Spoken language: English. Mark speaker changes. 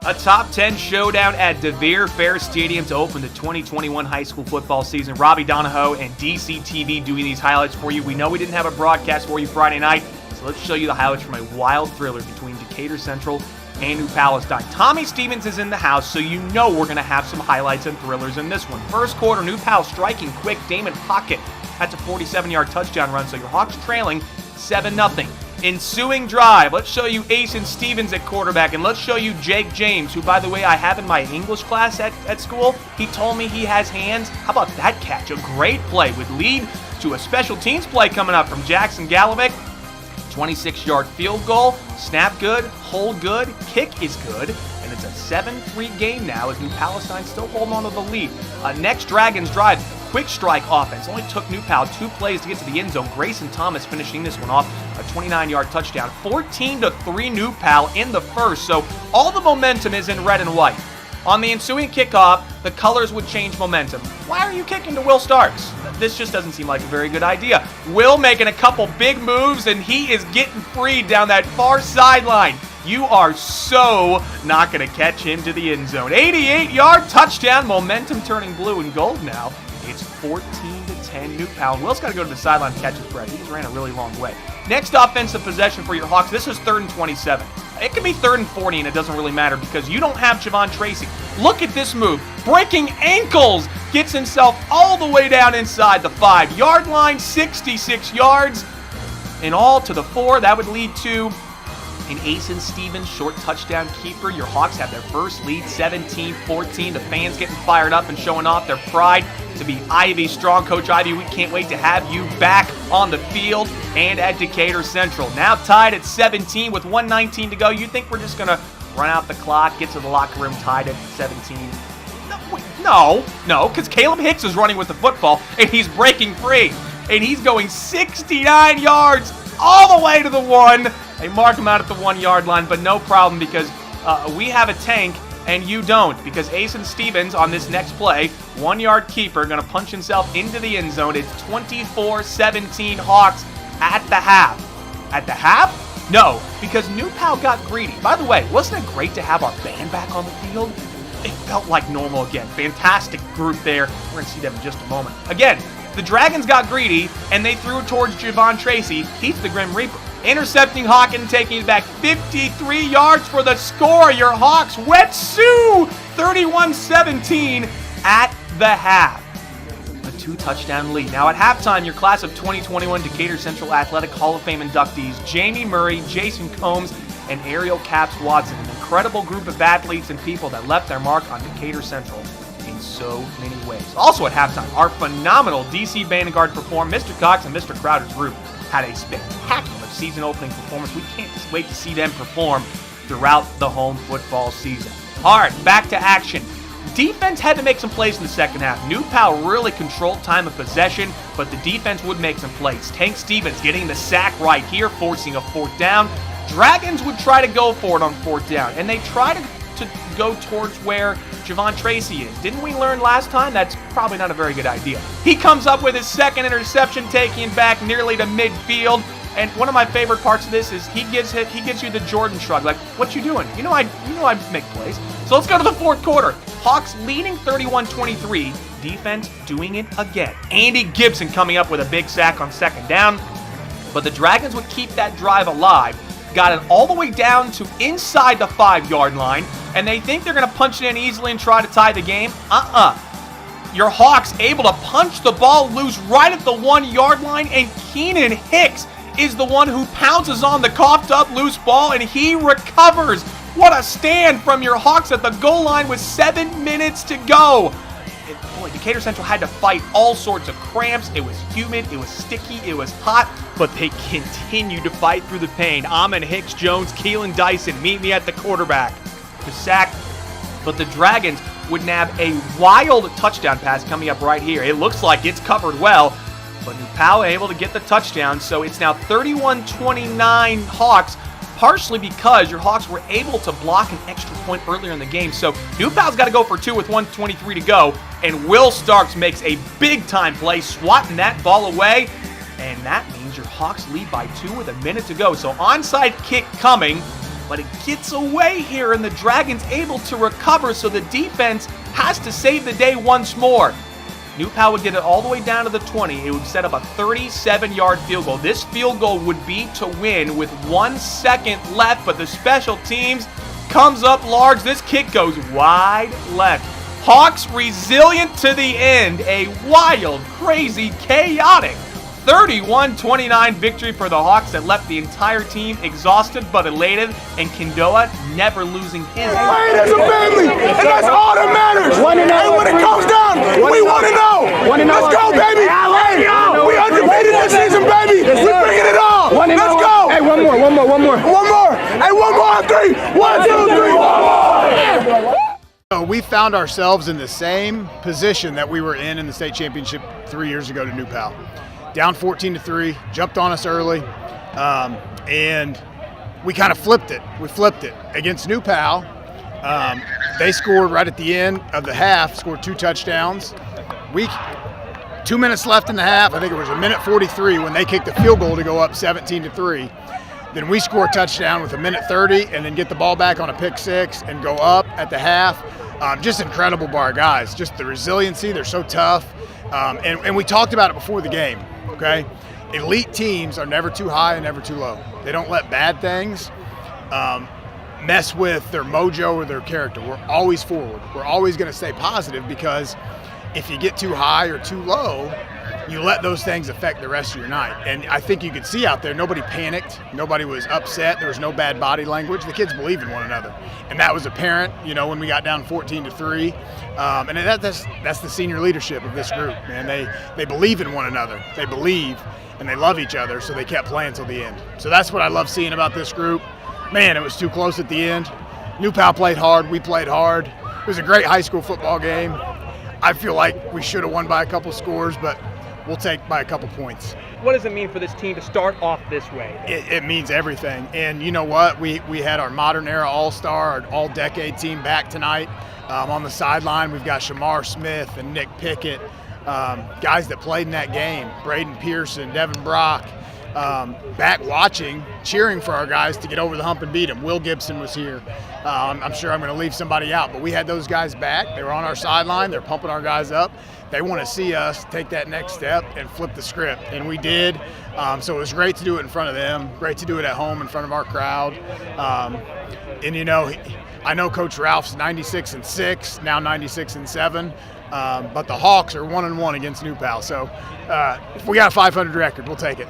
Speaker 1: A top 10 showdown at Devere Fair Stadium to open the 2021 high school football season. Robby, Donoho, and DCTV doing these highlights for you. We know we didn't have a broadcast for you Friday night, so let's show you the highlights from a wild thriller between Decatur Central and New Palestine. Tommy Stevens is in the house, so you know we're going to have some highlights and thrillers in this one. First quarter, New Pal striking quick. Damon Pocket. That's a 47-yard touchdown run, so your Hawks trailing 7-0. Ensuing drive, let's show you Ace and Stevens at quarterback, and let's show you Jake James, who, by the way, I have in my English class at school. He told me he has hands. How about that catch? A great play would lead to a special teams play coming up from Jackson Galovic. 26-yard field goal. Snap good, hold good, kick is good, and it's a 7-3 game now as New Palestine still holding on to the lead. Next Dragons drive, quick strike offense. Only took New Pal 2 plays to get to the end zone. Grayson Thomas finishing this one off, a 29-yard touchdown. 14-3 New Pal in the first, so all the momentum is in red and white. On the ensuing kickoff, the colors would change momentum. Why are you kicking to Will Starks? This just doesn't seem like a very good idea. Will making a couple big moves, and he is getting freed down that far sideline. You are so not going to catch him to the end zone. 88-yard touchdown, momentum turning blue and gold now. It's 14-10 New Pal. Will's got to go to the sideline to catch his breath. He just ran a really long way. Next offensive possession for your Hawks. This is 3rd and 27. It could be 3rd and 40, and it doesn't really matter because you don't have Javon Tracy. Look at this move. Breaking ankles. Gets himself all the way down inside the 5-yard line. 66 yards. And all to the 4. That would lead to an Ace and Stevens short touchdown keeper. Your Hawks have their first lead, 17-14. The fans getting fired up and showing off their pride to be Ivy strong. Coach Ivy, we can't wait to have you back on the field and at Decatur Central. Now tied at 17 with 1:19 to go. You think we're just going to run out the clock, get to the locker room tied at 17? No, because Caleb Hicks is running with the football, and he's breaking free. And he's going 69 yards all the way to the 1. They mark him out at the 1-yard line, but no problem because we have a tank and you don't, because Ace and Stevens on this next play, 1-yard keeper, going to punch himself into the end zone. It's 24-17 Hawks at the half. At the half? No, because New Pal got greedy. By the way, wasn't it great to have our band back on the field? It felt like normal again. Fantastic group there. We're going to see them in just a moment. Again, the Dragons got greedy, and they threw it towards Javon Tracy. He's the Grim Reaper. Intercepting Hawk and taking it back 53 yards for the score. Your Hawks wet Sue 31-17 at the half. A 2-touchdown lead. Now at halftime, your class of 2021 Decatur Central Athletic Hall of Fame inductees, Jamie Murray, Jason Combs, and Ariel Caps Watson. An incredible group of athletes and people that left their mark on Decatur Central in so many ways. Also at halftime, our phenomenal DC Vanguard performed. Mr. Cox and Mr. Crowder's group had a spectacular season opening performance. We can't just wait to see them perform throughout the home football season. All right, back to action. Defense had to make some plays in the second half. New Pal really controlled time of possession, but the defense would make some plays. Tank Stevens getting the sack right here, forcing a 4th down. Dragons would try to go for it on 4th down, and they try to go towards where Javon Tracy is. Didn't we learn last time? That's probably not a very good idea. He comes up with his 2nd interception, taking it back nearly to midfield. And one of my favorite parts of this is he gives you the Jordan shrug, like, what you doing? You know I make plays. So let's go to the 4th quarter. Hawks leading 31-23. Defense doing it again. Andy Gibson coming up with a big sack on 2nd down. But the Dragons would keep that drive alive. Got it all the way down to inside the 5-yard line. And they think they're going to punch it in easily and try to tie the game. Your Hawks able to punch the ball loose right at the 1-yard line. And Keenan Hicks is the one who pounces on the coughed up loose ball, and he recovers. What a stand from your Hawks at the goal line with 7 minutes to go. Boy, Decatur Central had to fight all sorts of cramps. It was humid, it was sticky, it was hot, but they continued to fight through the pain. Amon Hicks Jones, Keelan Dyson, meet me at the quarterback. The sack, but the Dragons would nab a wild touchdown pass coming up right here. It looks like it's covered well, but New Pal able to get the touchdown, so it's now 31-29 Hawks, partially because your Hawks were able to block an extra point earlier in the game. So New Pal's got to go for 2 with 1:23 to go, and Will Starks makes a big-time play, swatting that ball away, and that means your Hawks lead by 2 with a minute to go. So onside kick coming. but it gets away here, and the Dragons able to recover, so the defense has to save the day once more. New Pal would get it all the way down to the 20. It would set up a 37-yard field goal. This field goal would be to win with 1 second left, but the special teams comes up large. This kick goes wide left. Hawks resilient to the end. A wild, crazy, chaotic 31-29 victory for the Hawks that left the entire team exhausted but elated, and Kindoa never losing his
Speaker 2: Playing as a family, and that's all that matters. And when it comes down, we want to know. Let's go, baby. We undefeated this season, baby. We're bringing it all. Let's go.
Speaker 3: Hey, one more.
Speaker 2: One more. Hey, one more on 3. 1, 2, 3, 1 more.
Speaker 3: We found ourselves in the same position that we were in the state championship 3 years ago to New Pal. Down 14-3, jumped on us early, and we kind of flipped it. We flipped it against New Pal. They scored right at the end of the half, scored 2 touchdowns. 2 minutes left in the half. I think it was 1:43 when they kicked the field goal to go up 17-3. Then we score a touchdown with 1:30 and then get the ball back on a pick 6 and go up at the half. Just incredible by our guys. Just the resiliency. They're so tough. And we talked about it before the game, okay? Elite teams are never too high and never too low. They don't let bad things mess with their mojo or their character. We're always forward. We're always going to stay positive, because if you get too high or too low, you let those things affect the rest of your night. And I think you could see out there, nobody panicked. Nobody was upset. There was no bad body language. The kids believed in one another. And that was apparent, when we got down 14-3. And that's the senior leadership of this group, man. They believe in one another. They believe, and they love each other, so they kept playing till the end. So that's what I love seeing about this group. Man, it was too close at the end. New Pal played hard. We played hard. It was a great high school football game. I feel like we should have won by a couple scores, but we'll take by a couple points.
Speaker 1: What does it mean for this team to start off this way?
Speaker 3: It means everything. And you know what? We had our modern era all-star, our all-decade team back tonight. On the sideline, we've got Shamar Smith and Nick Pickett, guys that played in that game. Braden Pearson, Devin Brock, back watching, cheering for our guys to get over the hump and beat them. Will Gibson was here. I'm sure I'm going to leave somebody out, but we had those guys back. They were on our sideline. They're pumping our guys up. They want to see us take that next step and flip the script, and we did. So it was great to do it in front of them, great to do it at home in front of our crowd. And I know Coach Ralph's 96-6, now 96-7, but the Hawks are 1-1 against New Pal. So if we got a 500 record, we'll take it.